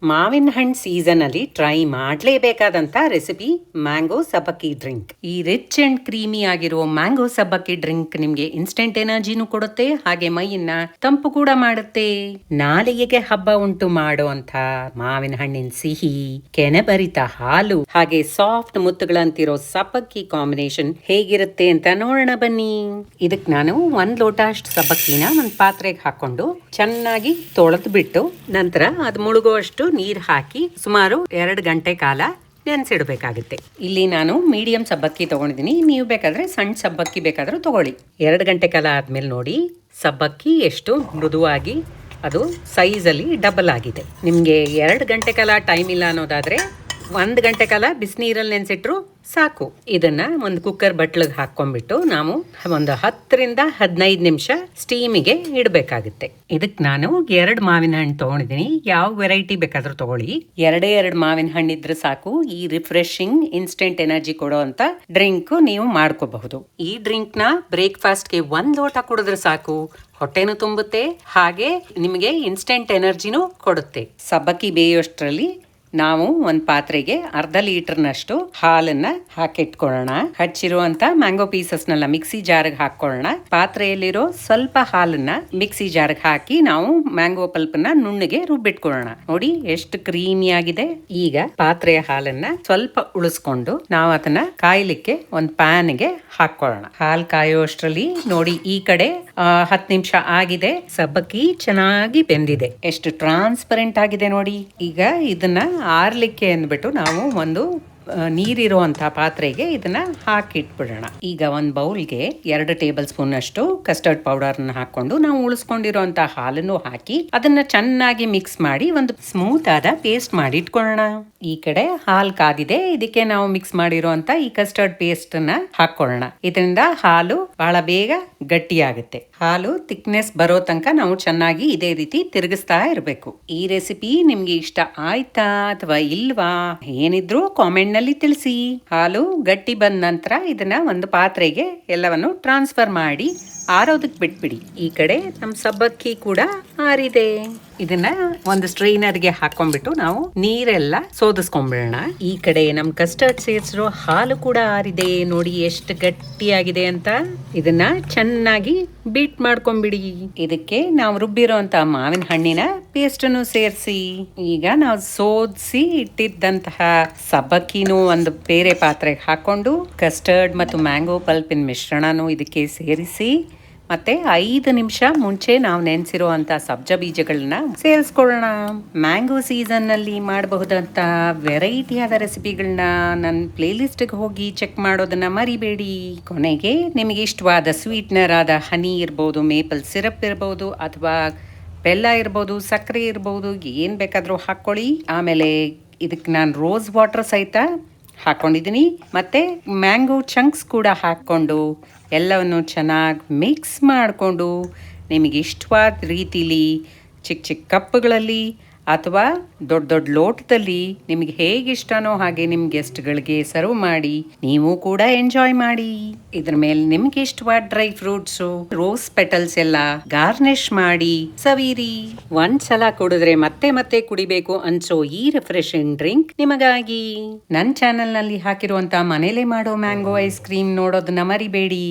ಮಾವಿನ ಹಣ್ಣು ಸೀಸನ್ ಅಲ್ಲಿ ಟ್ರೈ ಮಾಡಲೇಬೇಕಾದಂತ ರೆಸಿಪಿ ಮ್ಯಾಂಗೋ ಸಬ್ಬಕ್ಕಿ ಡ್ರಿಂಕ್. ಈ ರಿಚ್ ಅಂಡ್ ಕ್ರೀಮಿ ಆಗಿರೋ ಮ್ಯಾಂಗೋ ಸಬ್ಬಕ್ಕಿ ಡ್ರಿಂಕ್ ನಿಮ್ಗೆ ಇನ್ಸ್ಟೆಂಟ್ ಎನರ್ಜಿನೂ ಕೊಡುತ್ತೆ, ಹಾಗೆ ಮೈಯನ್ನ ತಂಪು ಕೂಡ ಮಾಡುತ್ತೆ. ನಾಲಿಗೆಗೆ ಹಬ್ಬ ಉಂಟು ಮಾಡುವಂತ ಮಾವಿನ ಹಣ್ಣಿನ ಸಿಹಿ, ಕೆನೆಬರಿತ ಹಾಲು ಹಾಗೆ ಸಾಫ್ಟ್ ಮುತ್ತುಗಳಂತಿರೋ ಸಬ್ಬಕ್ಕಿ ಕಾಂಬಿನೇಷನ್ ಹೇಗಿರುತ್ತೆ ಅಂತ ನೋಡೋಣ ಬನ್ನಿ. ಇದಕ್ ನಾನು 1 ಲೋಟ ಅಷ್ಟು ಸಬ್ಬಕ್ಕಿನ ಒಂದ್ ಪಾತ್ರೆಗೆ ಹಾಕೊಂಡು ಚೆನ್ನಾಗಿ ತೊಳೆದು ಬಿಟ್ಟು ನಂತರ ಅದು ಮುಳುಗುವಷ್ಟು ನೀರು ಹಾಕಿ ಸುಮಾರು 2 ಗಂಟೆ ಕಾಲ ನೆನೆಸಿಡಬೇಕಾಗುತ್ತೆ. ಇಲ್ಲಿ ನಾನು ಮೀಡಿಯಂ ಸಬ್ಬಕ್ಕಿ ತಗೊಂಡಿದ್ದೀನಿ, ನೀವು ಬೇಕಾದ್ರೆ ಸಣ್ಣ ಸಬ್ಬಕ್ಕಿ ಬೇಕಾದ್ರೂ ತಗೊಳ್ಳಿ. 2 ಗಂಟೆ ಕಾಲ ಆದ್ಮೇಲೆ ನೋಡಿ ಸಬ್ಬಕ್ಕಿ ಎಷ್ಟು ಮೃದುವಾಗಿ ಅದು ಸೈಜಲ್ಲಿ ಡಬಲ್ ಆಗಿದೆ. ನಿಮಗೆ 2 ಗಂಟೆ ಕಾಲ ಟೈಮ್ ಇಲ್ಲ ಅನ್ನೋದಾದ್ರೆ 1 ಗಂಟೆ ಕಾಲ ಬಿಸಿನೀರಲ್ಲಿ ನೆನೆಸಿಟ್ರು ಸಾಕು. ಇದನ್ನ ಒಂದು ಕುಕ್ಕರ್ ಬಟ್ಲಿಗೆ ಹಾಕೊಂಡ್ಬಿಟ್ಟು ನಾವು ಒಂದು 10 ರಿಂದ 15 ನಿಮಿಷ ಸ್ಟೀಮಿಗೆ ಇಡಬೇಕಾಗುತ್ತೆ. ಇದಕ್ಕೆ ನಾನು 2 ಮಾವಿನ ಹಣ್ಣು ತಗೊಂಡಿದ್ದೀನಿ, ಯಾವ ವೆರೈಟಿ ಬೇಕಾದ್ರೂ ತಗೊಳ್ಳಿ. 2 ಮಾವಿನ ಹಣ್ಣು ಇದ್ರೆ ಸಾಕು. ಈ ರಿಫ್ರೆಶಿಂಗ್ ಇನ್ಸ್ಟೆಂಟ್ ಎನರ್ಜಿ ಕೊಡೋ ಅಂತ ಡ್ರಿಂಕ್ ನೀವು ಮಾಡ್ಕೋಬಹುದು. ಈ ಡ್ರಿಂಕ್ ನ ಬ್ರೇಕ್ಫಾಸ್ಟ್ಗೆ 1 ಲೋಟ ಕುಡಿದ್ರೆ ಸಾಕು, ಹೊಟ್ಟೆನೂ ತುಂಬುತ್ತೆ ಹಾಗೆ ನಿಮಗೆ ಇನ್ಸ್ಟೆಂಟ್ ಎನರ್ಜಿನೂ ಕೊಡುತ್ತೆ. ಸಬ್ಬಕ್ಕಿ ಬೇಯೋಷ್ಟರಲ್ಲಿ ನಾವು ಒಂದು ಪಾತ್ರೆಗೆ 1/2 ಲೀಟರ್ನಷ್ಟು ಹಾಲನ್ನ ಹಾಕಿಟ್ಕೊಳ್ಳೋಣ. ಹಚ್ಚಿರುವಂತ ಮ್ಯಾಂಗೋ ಪೀಸಸ್ನೆಲ್ಲ ಮಿಕ್ಸಿ ಜಾರ್ಗೆ ಹಾಕೊಳ್ಳೋಣ. ಪಾತ್ರೆಯಲ್ಲಿರೋ ಸ್ವಲ್ಪ ಹಾಲನ್ನ ಮಿಕ್ಸಿ ಜಾರ್ಗೆ ಹಾಕಿ ನಾವು ಮ್ಯಾಂಗೋ ಪಲ್ಪನ್ನ ನುಣ್ಣಗೆ ರುಬ್ಬಿಟ್ಕೊಳ್ಳೋಣ. ನೋಡಿ ಎಷ್ಟು ಕ್ರೀಮಿ ಆಗಿದೆ. ಈಗ ಪಾತ್ರೆಯ ಹಾಲನ್ನ ಸ್ವಲ್ಪ ಉಳಿಸ್ಕೊಂಡು ನಾವು ಅದನ್ನ ಕಾಯ್ಲಿಕ್ಕೆ ಒಂದು ಪ್ಯಾನ್ಗೆ ಹಾಕೊಳ್ಳೋಣ. ಹಾಲು ಕಾಯುವಷ್ಟರಲ್ಲಿ ನೋಡಿ ಈ ಕಡೆ 10 ನಿಮಿಷ ಆಗಿದೆ, ಸಬ್ಬಕ್ಕಿ ಚೆನ್ನಾಗಿ ಬೆಂದಿದೆ, ಎಷ್ಟು ಟ್ರಾನ್ಸ್ಪರೆಂಟ್ ಆಗಿದೆ ನೋಡಿ. ಈಗ ಇದನ್ನ ಆರ್ಲಿಕ್ಕೆ ಅಂದ್ಬಿಟ್ಟು ನಾವು ಒಂದು ನೀರಿರುವಂತಹ ಪಾತ್ರೆಗೆ ಇದನ್ನ ಹಾಕಿಟ್ಬಿಡೋಣ. ಈಗ ಒಂದು ಬೌಲ್ಗೆ 2 ಟೇಬಲ್ ಸ್ಪೂನ್ ಅಷ್ಟು ಕಸ್ಟರ್ಡ್ ಪೌಡರ್ ಹಾಕೊಂಡು ನಾವು ಉಳಿಸ್ಕೊಂಡಿರುವಂತಹ ಹಾಲನ್ನು ಹಾಕಿ ಅದನ್ನ ಚೆನ್ನಾಗಿ ಮಿಕ್ಸ್ ಮಾಡಿ ಒಂದು ಸ್ಮೂತ್ ಆದ ಪೇಸ್ಟ್ ಮಾಡಿ ಇಟ್ಕೊಳ್ಳೋಣ. ಈ ಕಡೆ ಹಾಲು ಕಾದಿದೆ, ಇದಕ್ಕೆ ನಾವು ಮಿಕ್ಸ್ ಮಾಡಿರುವಂತ ಈ ಕಸ್ಟರ್ಡ್ ಪೇಸ್ಟ್ ಅನ್ನ ಹಾಕೊಳ್ಳೋಣ. ಇದರಿಂದ ಹಾಲು ಬಹಳ ಬೇಗ ಗಟ್ಟಿಯಾಗುತ್ತೆ. ಹಾಲು ಥಿಕ್ನೆಸ್ ಬರೋ ತನಕ ನಾವು ಚೆನ್ನಾಗಿ ಇದೇ ರೀತಿ ತಿರುಗಿಸ್ತಾ ಇರಬೇಕು. ಈ ರೆಸಿಪಿ ನಿಮ್ಗೆ ಇಷ್ಟ ಆಯ್ತಾ ಅಥವಾ ಇಲ್ವಾ ಏನಿದ್ರು ಕಾಮೆಂಟ್ ನಲ್ಲಿ ತಿಳಿಸಿ. ಹಾಲು ಗಟ್ಟಿ ಬಂದ ನಂತರ ಇದನ್ನ ಒಂದು ಪಾತ್ರೆಗೆ ಎಲ್ಲವನ್ನು ಟ್ರಾನ್ಸ್ಫರ್ ಮಾಡಿ ಆರೋದಕ್ಕೆ ಬಿಟ್ಬಿಡಿ. ಈ ಕಡೆ ನಮ್ ಸಬ್ಬಕ್ಕಿ ಕೂಡ ಆರಿದೆ. ಇದನ್ನ ಒಂದು ಸ್ಟ್ರೈನರ್ಗೆ ಹಾಕೊಂಡ್ಬಿಟ್ಟು ನಾವು ನೀರೆಲ್ಲ ಸೋದಿಸ್ಕೊಂಡ್ಬಿಡೋಣ. ಈ ಕಡೆ ನಮ್ ಕಸ್ಟರ್ಡ್ ಸೇರಿಸಿರೋ ಹಾಲು ಕೂಡ ಆರಿದೆ, ನೋಡಿ ಎಷ್ಟು ಗಟ್ಟಿಯಾಗಿದೆ ಅಂತ. ಇದನ್ನ ಚೆನ್ನಾಗಿ ಬೀಟ್ ಮಾಡ್ಕೊಂಡ್ಬಿಡಿ. ಇದಕ್ಕೆ ನಾವು ರುಬ್ಬಿರೋ ಅಂತ ಮಾವಿನ ಹಣ್ಣಿನ ಪೇಸ್ಟ್ ಅನ್ನು ಸೇರಿಸಿ ಈಗ ನಾವು ಸೋದಿಸಿ ಇಟ್ಟಿದ್ದಂತಹ ಸಬ್ಬಕ್ಕಿನೂ ಒಂದು ಬೇರೆ ಪಾತ್ರೆಗೆ ಹಾಕೊಂಡು ಕಸ್ಟರ್ಡ್ ಮತ್ತು ಮ್ಯಾಂಗೋ ಪಲ್ಪಿನ ಮಿಶ್ರಣನೂ ಇದಕ್ಕೆ ಸೇರಿಸಿ ಮತ್ತೆ 5 ನಿಮಿಷ ಮುಂಚೆ ನಾವು ನೆನೆಸಿರುವಂತ ಸಬ್ಜಾ ಬೀಜಗಳನ್ನ ಸೇರಿಸ್ಕೊಳ್ಳೋಣ. ಮ್ಯಾಂಗೋ ಸೀಸನ್ ನಲ್ಲಿ ಮಾಡಬಹುದಂತ ವೆರೈಟಿ ಆದ ರೆಸಿಪಿಗಳನ್ನ ನನ್ನ ಪ್ಲೇ ಲಿಸ್ಟ್ಗೆ ಹೋಗಿ ಚೆಕ್ ಮಾಡೋದನ್ನ ಮರಿಬೇಡಿ. ಕೊನೆಗೆ ನಿಮಗೆ ಇಷ್ಟವಾದ ಸ್ವೀಟ್ನರ್ ಆದ ಹನಿ ಇರ್ಬೋದು, ಮೇಪಲ್ ಸಿರಪ್ ಇರ್ಬೋದು ಅಥವಾ ಬೆಲ್ಲ ಇರ್ಬೋದು, ಸಕ್ಕರೆ ಇರ್ಬೋದು, ಏನ್ ಬೇಕಾದ್ರೂ ಹಾಕೊಳ್ಳಿ. ಆಮೇಲೆ ಇದಕ್ಕೆ ನಾನು ರೋಸ್ ವಾಟರ್ ಸಹಿತ ಹಾಕೊಂಡಿದ್ದೀನಿ, ಮತ್ತೆ ಮ್ಯಾಂಗೋ ಚಂಕ್ಸ್ ಕೂಡ ಹಾಕೊಂಡು ಎಲ್ಲವನ್ನು ಚೆನ್ನಾಗಿ ಮಿಕ್ಸ್ ಮಾಡಿಕೊಂಡು ನಿಮಗೆ ಇಷ್ಟವಾದ ರೀತಿಲಿ ಚಿಕ್ಕ ಚಿಕ್ಕ ಕಪ್ಪುಗಳಲ್ಲಿ ಅಥವಾ ದೊಡ್ಡ ದೊಡ್ಡ ಲೋಟದಲ್ಲಿ ನಿಮಗೆ ಹೇಗೆ ಇಷ್ಟನೋ ಹಾಗೆ ನಿಮ್ಮ ಗೆಸ್ಟ್ಗಳಿಗೆ ಸರ್ವ್ ಮಾಡಿ ನೀವು ಕೂಡ ಎಂಜಾಯ್ ಮಾಡಿ. ಇದ್ರ ಮೇಲೆ ನಿಮ್ಗೆ ಇಷ್ಟವಾದ ಡ್ರೈ ಫ್ರೂಟ್ಸು, ರೋಸ್ ಪೆಟಲ್ಸ್ ಎಲ್ಲ ಗಾರ್ನಿಶ್ ಮಾಡಿ ಸವಿರಿ. ಒಂದ್ಸಲ ಕುಡಿದ್ರೆ ಮತ್ತೆ ಮತ್ತೆ ಕುಡಿಬೇಕು ಅನ್ಸೋ ಈ ರಿಫ್ರೆಶಿಂಗ್ ಡ್ರಿಂಕ್ ನಿಮಗಾಗಿ. ನನ್ನ ಚಾನೆಲ್ ನಲ್ಲಿ ಹಾಕಿರುವಂತ ಮನೇಲೆ ಮಾಡೋ ಮ್ಯಾಂಗೋ ಐಸ್ ಕ್ರೀಮ್ ನೋಡೋದನ್ನ ಮರಿಬೇಡಿ.